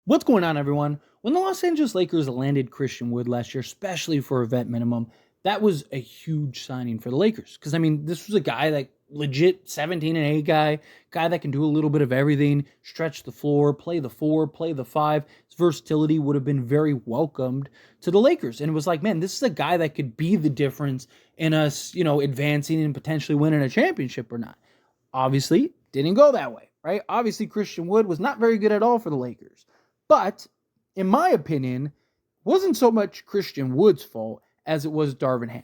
What's going on, everyone? When the Los Angeles Lakers landed Christian Wood last year, especially for a vet minimum, that was a huge signing for the Lakers. Because, I mean, this was a guy that legit 17 and 8 guy that can do a little bit of everything, stretch the floor, play the four, play the five. His versatility would have been very welcomed to the Lakers. And it was like, man, this is a guy that could be the difference in us, advancing and potentially winning a championship or not. Obviously, didn't go that way, right? Obviously, Christian Wood was not very good at all for the Lakers. But in my opinion, wasn't so much Christian Wood's fault as it was Darvin Ham.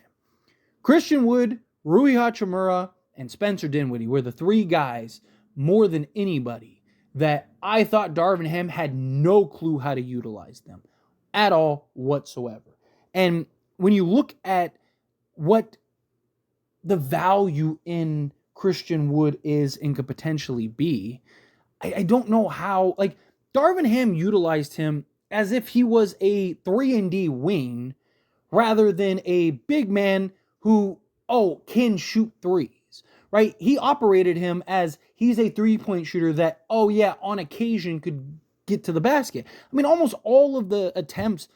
Christian Wood, Rui Hachimura, and Spencer Dinwiddie were the three guys more than anybody that I thought Darvin Ham had no clue how to utilize them at all whatsoever. And when you look at what the value in Christian Wood is and could potentially be, I don't know how, Darvin Ham utilized him as if he was a 3-and-D wing rather than a big man who, can shoot threes, right? He operated him as he's a three-point shooter that, on occasion could get to the basket. I mean, almost all of the attempts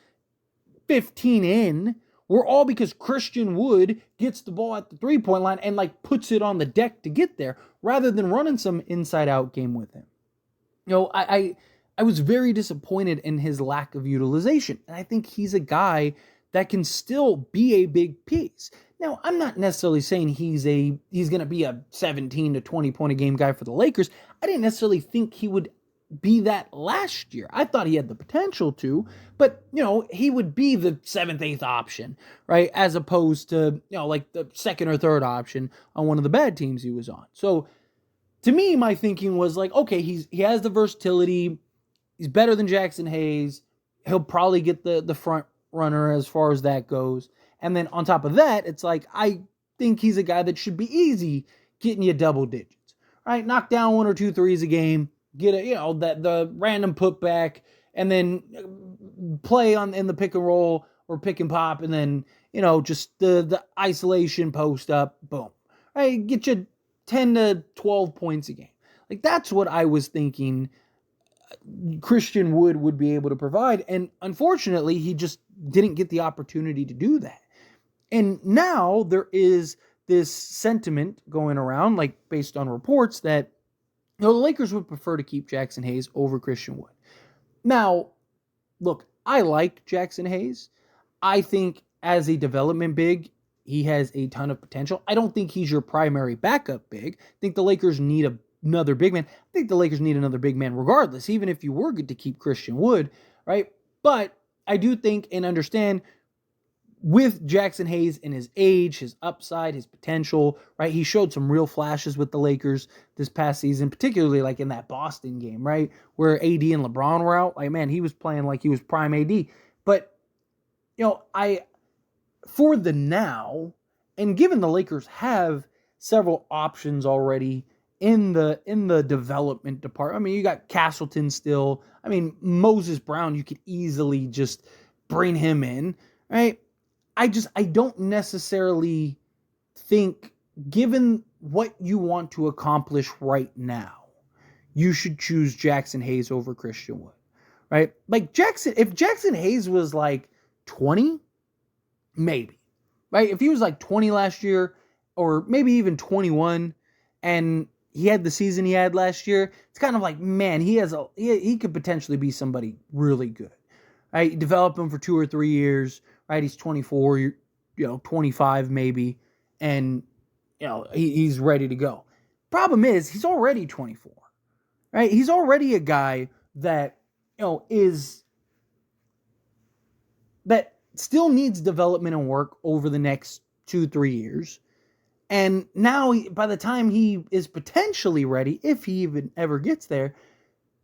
15 in were all because Christian Wood gets the ball at the three-point line and puts it on the deck to get there rather than running some inside-out game with him. I was very disappointed in his lack of utilization. And I think he's a guy that can still be a big piece. Now, I'm not necessarily saying he's going to be a 17 to 20 point a game guy for the Lakers. I didn't necessarily think he would be that last year. I thought he had the potential to, but he would be the 7th, 8th option, right? As opposed to, the second or third option on one of the bad teams he was on. So to me, my thinking was okay, he has the versatility. He's better than Jaxson Hayes. He'll probably get the front runner as far as that goes. And then on top of that, it's I think he's a guy that should be easy getting you double digits, right? Knock down 1 or 2 threes a game, get the random putback, and then play in the pick and roll or pick and pop, and then just the isolation post up, boom, right? Get you 10 to 12 points a game. That's what I was thinking Christian Wood would be able to provide. And unfortunately, he just didn't get the opportunity to do that. And now there is this sentiment going around, based on reports, that the Lakers would prefer to keep Jaxson Hayes over Christian Wood. Now, look, I like Jaxson Hayes. I think as a development big, he has a ton of potential. I don't think he's your primary backup big. I think the Lakers need another big man. I think the Lakers need another big man regardless, even if you were good to keep Christian Wood, right? But I do think and understand with Jaxson Hayes and his age, his upside, his potential, right? He showed some real flashes with the Lakers this past season, particularly in that Boston game, right? Where AD and LeBron were out. Man, he was playing like he was prime AD. But, for the now, and given the Lakers have several options already in the development department. I mean, you got Castleton still. I mean, Moses Brown, you could easily just bring him in, right? I don't necessarily think, given what you want to accomplish right now, you should choose Jaxson Hayes over Christian Wood, right? If Jaxson Hayes was 20, maybe, right? If he was 20 last year, or maybe even 21, and he had the season he had last year, it's kind of man, he could potentially be somebody really good, right? Develop him for 2 or 3 years, right? He's 24, 25 maybe, and he's ready to go. Problem is, he's already 24, right? He's already a guy that that still needs development and work over the next 2-3 years. And now, by the time he is potentially ready, if he even ever gets there,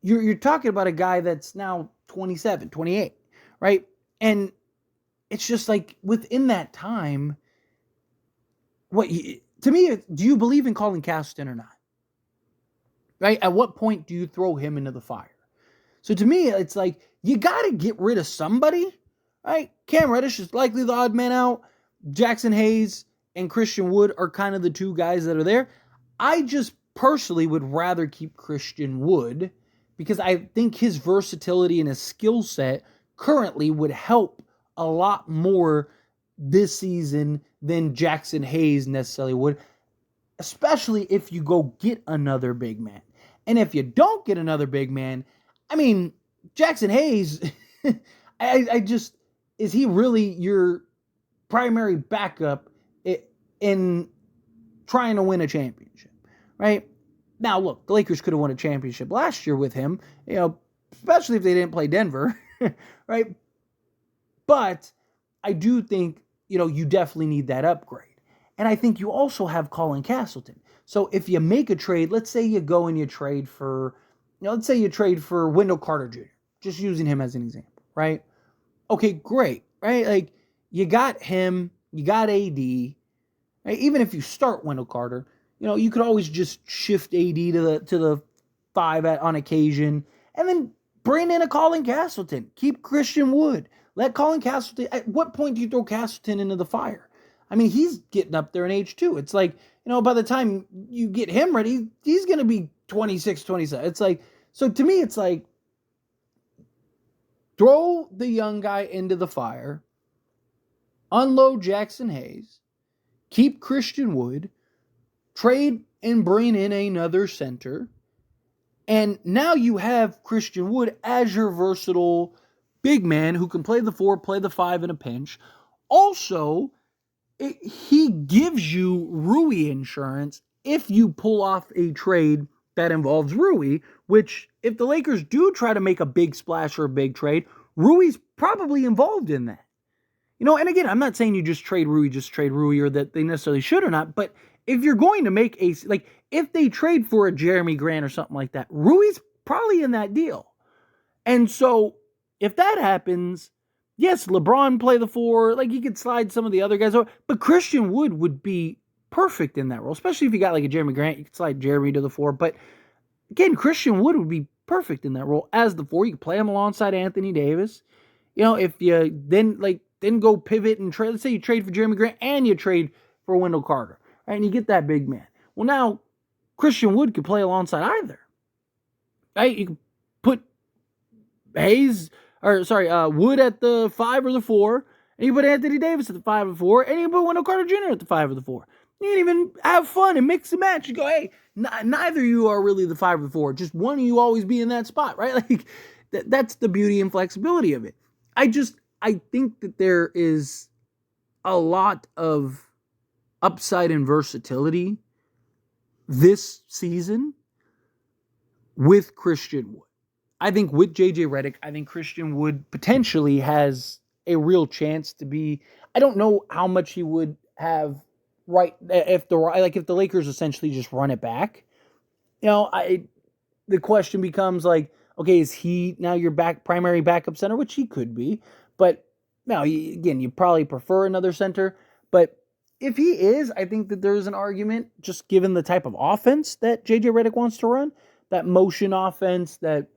you're talking about a guy that's now 27, 28, right? And it's just within that time, to me, do you believe in Colin Castleton or not? Right? At what point do you throw him into the fire? So to me, it's you got to get rid of somebody, right? Cam Reddish is likely the odd man out. Jaxson Hayes and Christian Wood are kind of the two guys that are there. I just personally would rather keep Christian Wood because I think his versatility and his skill set currently would help a lot more this season than Jaxson Hayes necessarily would, especially if you go get another big man. And if you don't get another big man, I mean, Jaxson Hayes, I just, is he really your primary backup in trying to win a championship, right? Now, look, the Lakers could have won a championship last year with him, especially if they didn't play Denver, right? But I do think, you definitely need that upgrade. And I think you also have Colin Castleton. So if you make a trade, let's say you go and you trade for, let's say you trade for Wendell Carter Jr., just using him as an example, right? Okay, great, right? Like, you got him, you got AD, right? Even if you start Wendell Carter, you could always just shift AD to the 5 on occasion, and then bring in a Colin Castleton. Keep Christian Wood. Let Colin Castleton, at what point do you throw Castleton into the fire? I mean, he's getting up there in age too. It's like, by the time you get him ready, he's going to be 26, 27. It's like, so to me, it's like, throw the young guy into the fire, unload Jaxson Hayes, keep Christian Wood, trade and bring in another center, and now you have Christian Wood as your versatile big man who can play the 4, play the 5 in a pinch. Also, he gives you Rui insurance if you pull off a trade that involves Rui, which if the Lakers do try to make a big splash or a big trade, Rui's probably involved in that. And again, I'm not saying you just trade Rui or that they necessarily should or not, but if you're going to make if they trade for a Jeremy Grant or something like that, Rui's probably in that deal. And so if that happens, yes, LeBron play the 4, he could slide some of the other guys over, but Christian Wood would be perfect in that role, especially if you got a Jeremy Grant, you could slide Jeremy to the 4, but again, Christian Wood would be perfect in that role as the 4. You could play him alongside Anthony Davis. If you then go pivot and trade, let's say you trade for Jeremy Grant and you trade for Wendell Carter, right? And you get that big man. Well, now Christian Wood could play alongside either, right? You could put Wood at the 5 or the 4, and you put Anthony Davis at the 5 or 4, and you put Wendell Carter Jr. at the 5 or the 4. You can even have fun and mix and match. You go, hey, neither of you are really the 5 or the 4. Just one of you always be in that spot, right? That's the beauty and flexibility of it. I think that there is a lot of upside and versatility this season with Christian Wood. I think with JJ Redick, I think Christian Wood potentially has a real chance to be, I don't know how much he would have if the Lakers essentially just run it back. The question becomes okay, is he now your primary backup center, which he could be, but now again, you probably prefer another center, but if he is, I think that there's an argument, just given the type of offense that JJ Redick wants to run, that motion offense, that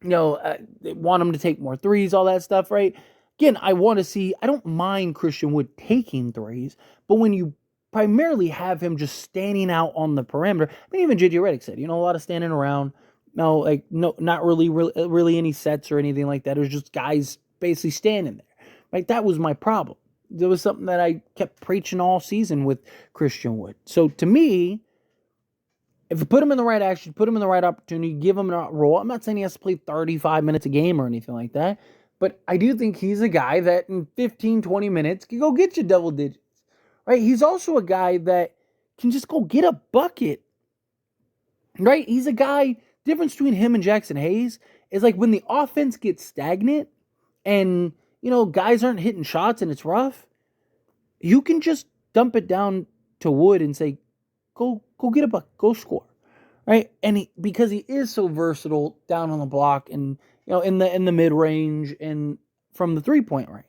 they want him to take more threes, all that stuff, right? Again, I don't mind Christian Wood taking threes, but when you primarily have him just standing out on the perimeter, I mean, even JJ Redick said, a lot of standing around, not really any sets or anything like that. It was just guys basically standing there, right? That was my problem. There was something that I kept preaching all season with Christian Wood. So to me, if you put him in the right action, put him in the right opportunity, give him a role. I'm not saying he has to play 35 minutes a game or anything like that, but I do think he's a guy that in 15, 20 minutes can go get you double digits, right? He's also a guy that can just go get a bucket, right? He's a guy, difference between him and Jaxson Hayes is when the offense gets stagnant and, guys aren't hitting shots and it's rough, you can just dump it down to Wood and say, go get a bucket, go score, right? And because he is so versatile down on the block and, in the mid-range and from the 3-point range,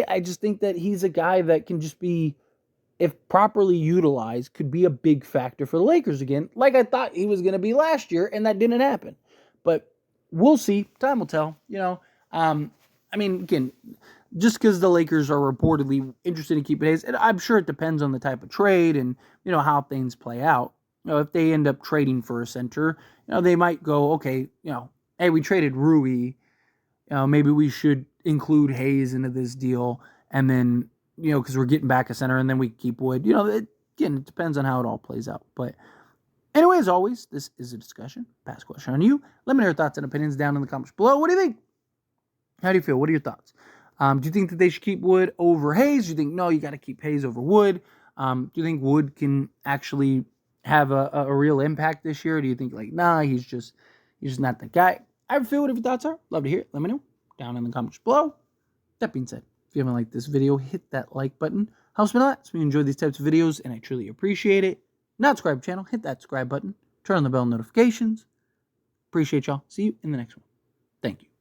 I just think that he's a guy that can just be, if properly utilized, could be a big factor for the Lakers again, like I thought he was going to be last year, and that didn't happen. But we'll see. Time will tell. Again, just because the Lakers are reportedly interested in keeping Hayes, and I'm sure it depends on the type of trade and, how things play out. if they end up trading for a center, they might go, okay, hey, we traded Rui. Maybe we should include Hayes into this deal, and then, because we're getting back a center, and then we keep Wood. Again, it depends on how it all plays out. But anyway, as always, this is a discussion. Pass question on you. Let me know your thoughts and opinions down in the comments below. What do you think? How do you feel? What are your thoughts? Do you think that they should keep Wood over Hayes? Do you think, no, you got to keep Hayes over Wood? Do you think Wood can actually have a real impact this year? Or do you think, nah, he's just not the guy? I feel whatever your thoughts are. Love to hear it. Let me know down in the comments below. That being said, if you haven't liked this video, hit that like button. Helps me a lot. So we enjoy these types of videos, and I truly appreciate it. Not subscribe to the channel, hit that subscribe button. Turn on the bell notifications. Appreciate y'all. See you in the next one. Thank you.